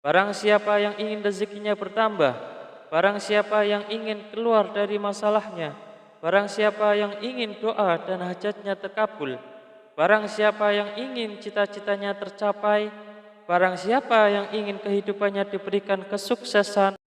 Barang siapa yang ingin rezekinya bertambah, barang siapa yang ingin keluar dari masalahnya, barang siapa yang ingin doa dan hajatnya terkabul, barang siapa yang ingin cita-citanya tercapai, barang siapa yang ingin kehidupannya diberikan kesuksesan.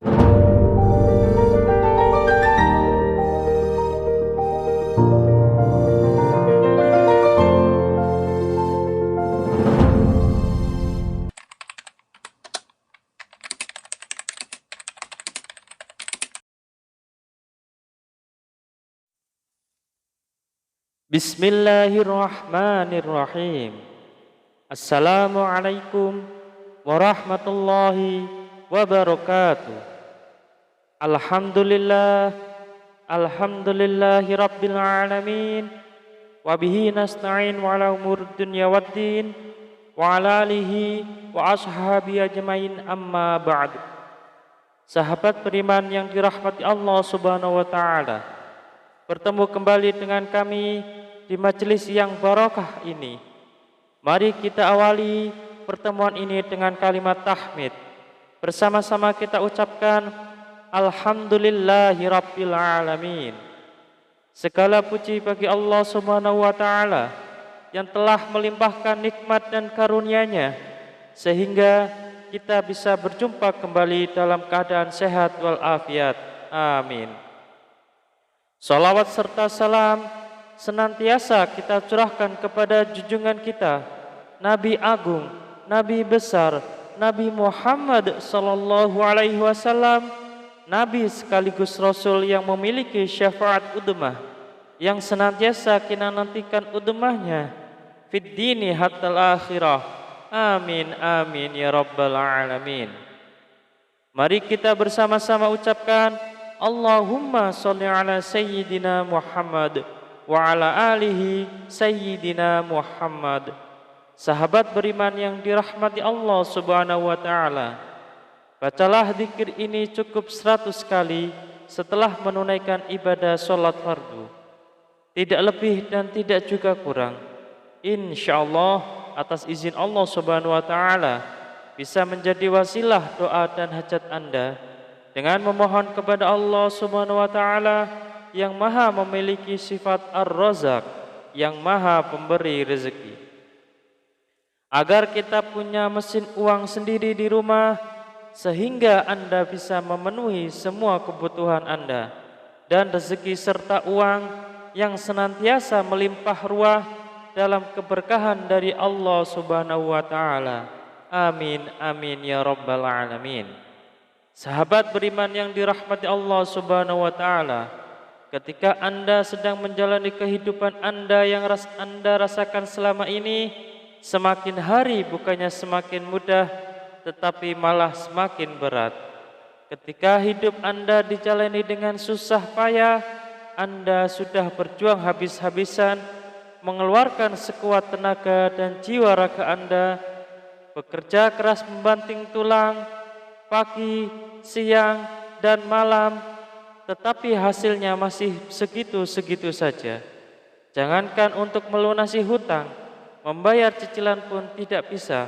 Bismillahirrahmanirrahim. Assalamualaikum warahmatullahi wabarakatuh. Alhamdulillah, alhamdulillahi rabbil alamin. Wabihi nasta'in wa ala umur dunya waddin, wa ala alihi wa ashabi ajmain, amma ba'du. Sahabat beriman yang dirahmati Allah subhanahu wa ta'ala, bertemu kembali dengan kami di majelis yang barokah ini. Mari kita awali pertemuan ini dengan kalimat tahmid. Bersama-sama kita ucapkan Alhamdulillahi Rabbil Alamin. Segala puji bagi Allah Subhanahu wa Ta'ala yang telah melimpahkan nikmat dan karunia-Nya sehingga kita bisa berjumpa kembali dalam keadaan sehat walafiat. Amin. Salawat serta salam senantiasa kita curahkan kepada junjungan kita, Nabi Agung, Nabi besar, Nabi Muhammad sallallahu alaihi wasallam, Nabi sekaligus Rasul yang memiliki syafaat udmah, yang senantiasa kita nantikan udmahnya fid dini hatta akhirah. Amin amin ya rabbal alamin. Mari kita bersama-sama ucapkan Allahumma sholli ala sayyidina Muhammad wa ala alihi sayyidina Muhammad. Sahabat beriman yang dirahmati Allah subhanahu wa ta'ala, bacalah zikir ini cukup 100 kali setelah menunaikan ibadah sholat fardu. Tidak lebih dan tidak juga kurang. InsyaAllah atas izin Allah subhanahu wa ta'ala bisa menjadi wasilah doa dan hajat Anda dengan memohon kepada Allah subhanahu wa ta'ala yang maha memiliki sifat Ar-Razak, yang maha pemberi rezeki, agar kita punya mesin uang sendiri di rumah sehingga Anda bisa memenuhi semua kebutuhan Anda, dan rezeki serta uang yang senantiasa melimpah ruah dalam keberkahan dari Allah subhanahu wa ta'ala. Amin amin ya rabbal alamin. Sahabat beriman yang dirahmati Allah subhanahu wa ta'ala, ketika Anda sedang menjalani kehidupan Anda yang Anda rasakan selama ini, semakin hari bukannya semakin mudah, tetapi malah semakin berat. Ketika hidup Anda dijalani dengan susah payah, Anda sudah berjuang habis-habisan, mengeluarkan sekuat tenaga dan jiwa raga Anda, bekerja keras membanting tulang, pagi, siang, dan malam, tetapi hasilnya masih segitu-segitu saja. Jangankan untuk melunasi hutang, membayar cicilan pun tidak bisa.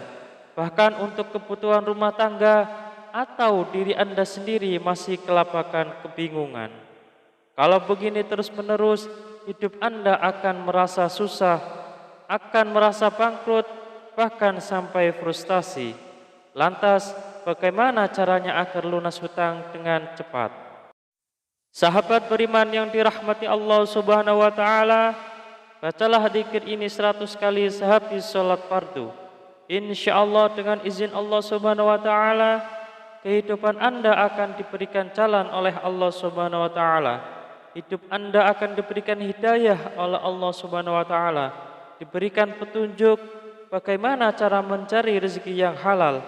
Bahkan untuk kebutuhan rumah tangga atau diri Anda sendiri masih kelabakan kebingungan. Kalau begini terus-menerus, hidup Anda akan merasa susah, akan merasa bangkrut, bahkan sampai frustasi. Lantas, bagaimana caranya agar lunas hutang dengan cepat? Sahabat beriman yang dirahmati Allah subhanahu wa ta'ala, bacalah zikir ini 100 kali sehabis sholat fardu. InsyaAllah dengan izin Allah subhanahu wa ta'ala, kehidupan Anda akan diberikan jalan oleh Allah subhanahu wa ta'ala. Hidup Anda akan diberikan hidayah oleh Allah subhanahu wa ta'ala, diberikan petunjuk bagaimana cara mencari rezeki yang halal,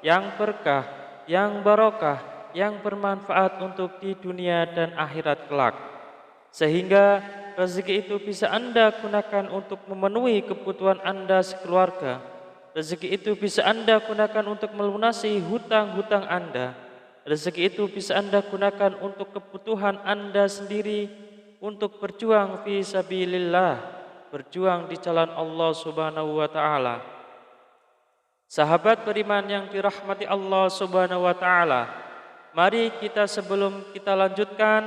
yang berkah, yang barokah, yang bermanfaat untuk di dunia dan akhirat kelak, sehingga rezeki itu bisa Anda gunakan untuk memenuhi kebutuhan Anda sekeluarga. Rezeki itu bisa Anda gunakan untuk melunasi hutang-hutang Anda. Rezeki itu bisa Anda gunakan untuk kebutuhan Anda sendiri, untuk berjuang fi sabilillah, berjuang di jalan Allah subhanahu wa ta'ala. Sahabat beriman yang dirahmati Allah Subhanahu wa taala, mari kita sebelum kita lanjutkan,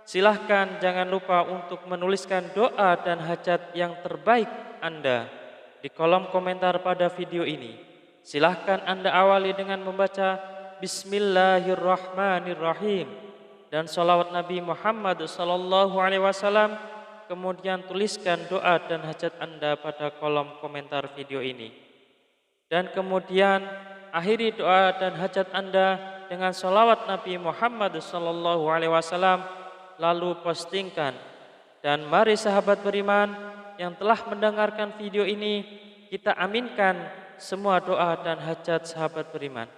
silahkan jangan lupa untuk menuliskan doa dan hajat yang terbaik Anda di kolom komentar pada video ini. Silahkan Anda awali dengan membaca Bismillahirrahmanirrahim dan sholawat Nabi Muhammad SAW. Kemudian tuliskan doa dan hajat Anda pada kolom komentar video ini. Dan kemudian akhiri doa dan hajat Anda dengan sholawat Nabi Muhammad SAW, lalu postingkan. Dan mari sahabat beriman yang telah mendengarkan video ini, kita aminkan semua doa dan hajat sahabat beriman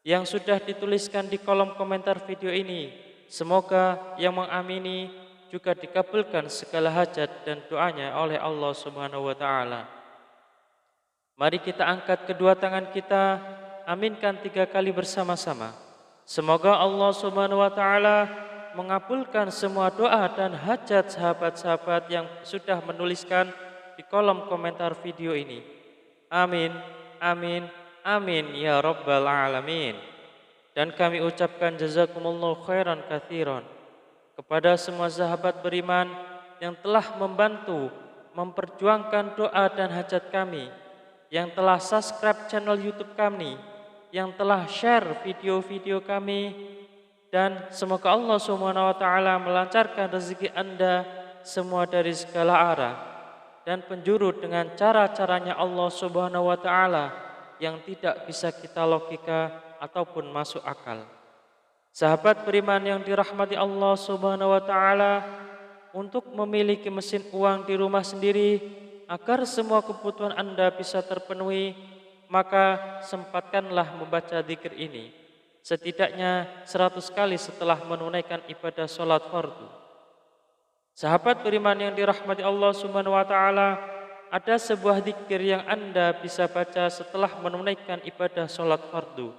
yang sudah dituliskan di kolom komentar video ini. Semoga yang mengamini juga dikabulkan segala hajat dan doanya oleh Allah Subhanahu wa taala. Mari kita angkat kedua tangan kita, aminkan 3 kali bersama-sama. Semoga Allah Subhanahu wa taala mengabulkan semua doa dan hajat sahabat-sahabat yang sudah menuliskan di kolom komentar video ini. Amin, amin, amin ya rabbal alamin. Dan kami ucapkan jazakumullahu khairan katsiran kepada semua sahabat beriman yang telah membantu memperjuangkan doa dan hajat kami, yang telah subscribe channel YouTube kami, yang telah share video-video kami, dan semoga Allah Subhanahu wa taala melancarkan rezeki Anda semua dari segala arah dan penjuru dengan cara-caranya Allah Subhanahu wa taala yang tidak bisa kita logika ataupun masuk akal. Sahabat beriman yang dirahmati Allah Subhanahu wa taala, untuk memiliki mesin uang di rumah sendiri agar semua kebutuhan Anda bisa terpenuhi, maka sempatkanlah membaca zikir ini setidaknya 100 kali setelah menunaikan ibadah sholat fardu. Sahabat beriman yang dirahmati Allah Subhanahu wa taala, ada sebuah zikir yang Anda bisa baca setelah menunaikan ibadah sholat fardu.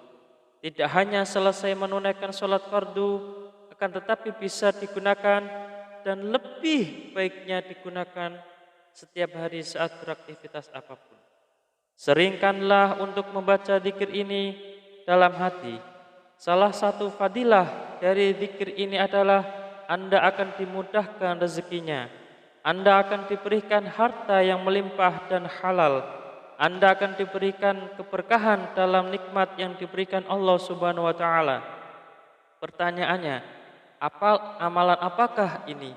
Tidak hanya selesai menunaikan sholat fardu, akan tetapi bisa digunakan dan lebih baiknya digunakan setiap hari saat beraktivitas apapun. Seringkanlah untuk membaca zikir ini dalam hati. Salah satu fadilah dari zikir ini adalah Anda akan dimudahkan rezekinya. Anda akan diberikan harta yang melimpah dan halal. Anda akan diberikan keberkahan dalam nikmat yang diberikan Allah Subhanahu wa taala. Pertanyaannya, amalan apakah ini?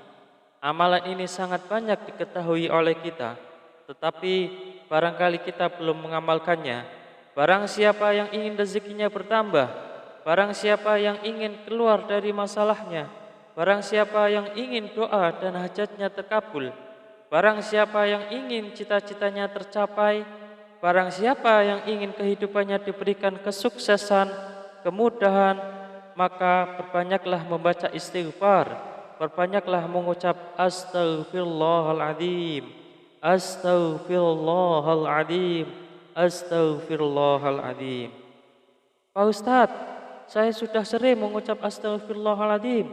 Amalan ini sangat banyak diketahui oleh kita, tetapi barangkali kita belum mengamalkannya. Barang siapa yang ingin rezekinya bertambah, barang siapa yang ingin keluar dari masalahnya, barang siapa yang ingin doa dan hajatnya terkabul, barang siapa yang ingin cita-citanya tercapai, barang siapa yang ingin kehidupannya diberikan kesuksesan, kemudahan, maka perbanyaklah membaca istighfar, perbanyaklah mengucap astaghfirullahaladzim, astaghfirullahaladzim, astaghfirullahaladzim. Pak Ustadz, saya sudah sering mengucap astaghfirullahaladzim,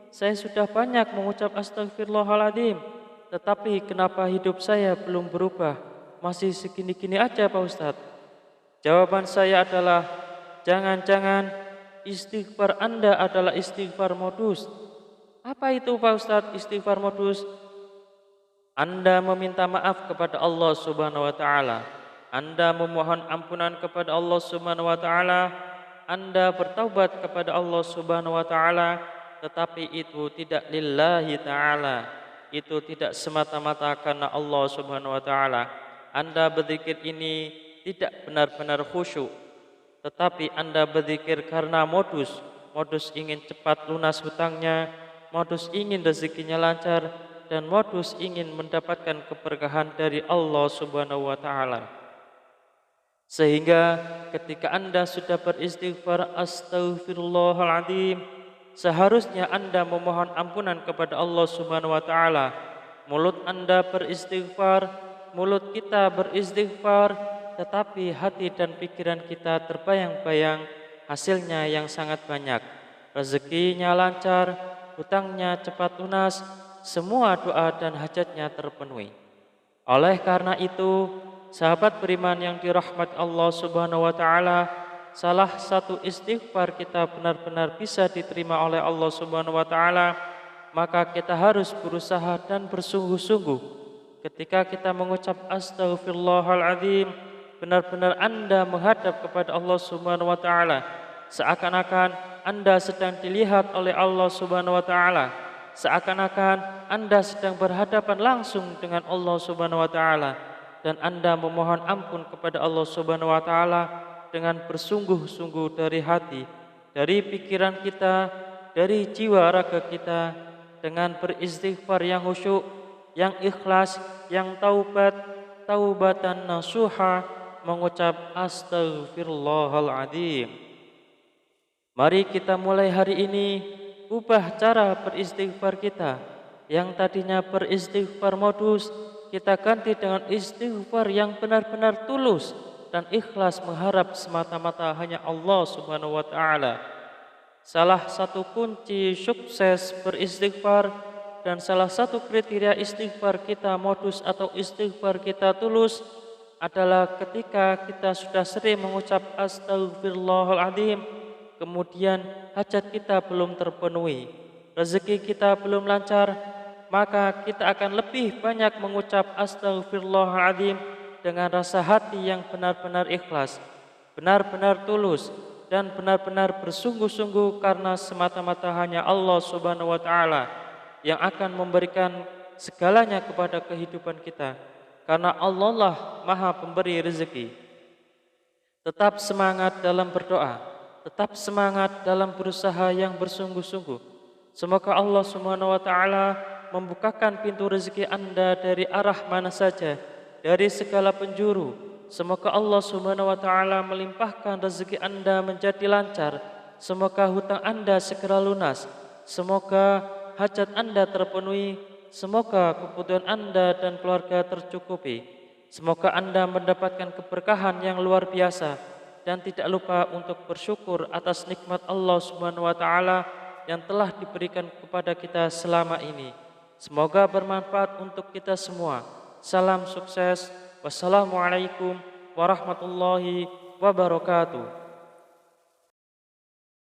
saya sudah banyak mengucap astaghfirullahaladzim, tetapi kenapa hidup saya belum berubah? Masih segini-gini aja Pak Ustadz. Jawaban saya adalah, jangan-jangan istighfar Anda adalah istighfar modus. Apa itu Pak Ustadz istighfar modus? Anda meminta maaf kepada Allah Subhanahu wa taala. Anda memohon ampunan kepada Allah Subhanahu wa taala. Anda bertaubat kepada Allah Subhanahu wa taala, tetapi itu tidak lillahi taala. Itu tidak semata-mata karena Allah Subhanahu wa taala. Anda berzikir ini tidak benar-benar khusyuk, tetapi Anda berzikir karena modus ingin cepat lunas hutangnya, modus ingin rezekinya lancar, dan modus ingin mendapatkan keberkahan dari Allah Subhanahu wa taala. Sehingga ketika Anda sudah beristighfar astaghfirullahaladzim, seharusnya Anda memohon ampunan kepada Allah Subhanahu wa taala. Mulut Anda beristighfar, mulut kita beristighfar, tetapi hati dan pikiran kita terbayang-bayang hasilnya yang sangat banyak. Rezekinya lancar, hutangnya cepat lunas, semua doa dan hajatnya terpenuhi. Oleh karena itu, sahabat beriman yang dirahmati Allah Subhanahu wa taala, salah satu istighfar kita benar-benar bisa diterima oleh Allah Subhanahu wa taala, maka kita harus berusaha dan bersungguh-sungguh ketika kita mengucap astaghfirullahaladzim, benar-benar Anda menghadap kepada Allah Subhanahu wa taala, seakan-akan Anda sedang dilihat oleh Allah Subhanahu wa taala, seakan-akan Anda sedang berhadapan langsung dengan Allah Subhanahu wa taala, dan Anda memohon ampun kepada Allah Subhanahu wa taala dengan bersungguh-sungguh dari hati, dari pikiran kita, dari jiwa raga kita, dengan beristighfar yang khusyuk, yang ikhlas, yang taubatan nasuha, mengucap astaghfirullahaladzim. Mari kita mulai hari ini ubah cara beristighfar kita. Yang tadinya beristighfar modus, kita ganti dengan istighfar yang benar-benar tulus dan ikhlas mengharap semata-mata hanya Allah Subhanahu wa taala. Salah satu kunci sukses beristighfar dan salah satu kriteria istighfar kita modus atau istighfar kita tulus adalah ketika kita sudah sering mengucap astaghfirullahaladzim, kemudian hajat kita belum terpenuhi, rezeki kita belum lancar, maka kita akan lebih banyak mengucap astaghfirullahaladzim dengan rasa hati yang benar-benar ikhlas, benar-benar tulus, dan benar-benar bersungguh-sungguh karena semata-mata hanya Allah Subhanahu wa taala yang akan memberikan segalanya kepada kehidupan kita, karena Allah lah Maha Pemberi rezeki. Tetap semangat dalam berdoa, tetap semangat dalam berusaha yang bersungguh-sungguh. Semoga Allah Subhanahu wa taala membukakan pintu rezeki Anda dari arah mana saja, dari segala penjuru. Semoga Allah Subhanahu wa taala melimpahkan rezeki Anda menjadi lancar. Semoga hutang Anda segera lunas. Semoga hajat Anda terpenuhi. Semoga kebutuhan Anda dan keluarga tercukupi. Semoga Anda mendapatkan keberkahan yang luar biasa dan tidak lupa untuk bersyukur atas nikmat Allah Subhanahu wa taala yang telah diberikan kepada kita selama ini. Semoga bermanfaat untuk kita semua. Salam sukses. Wassalamualaikum warahmatullahi wabarakatuh.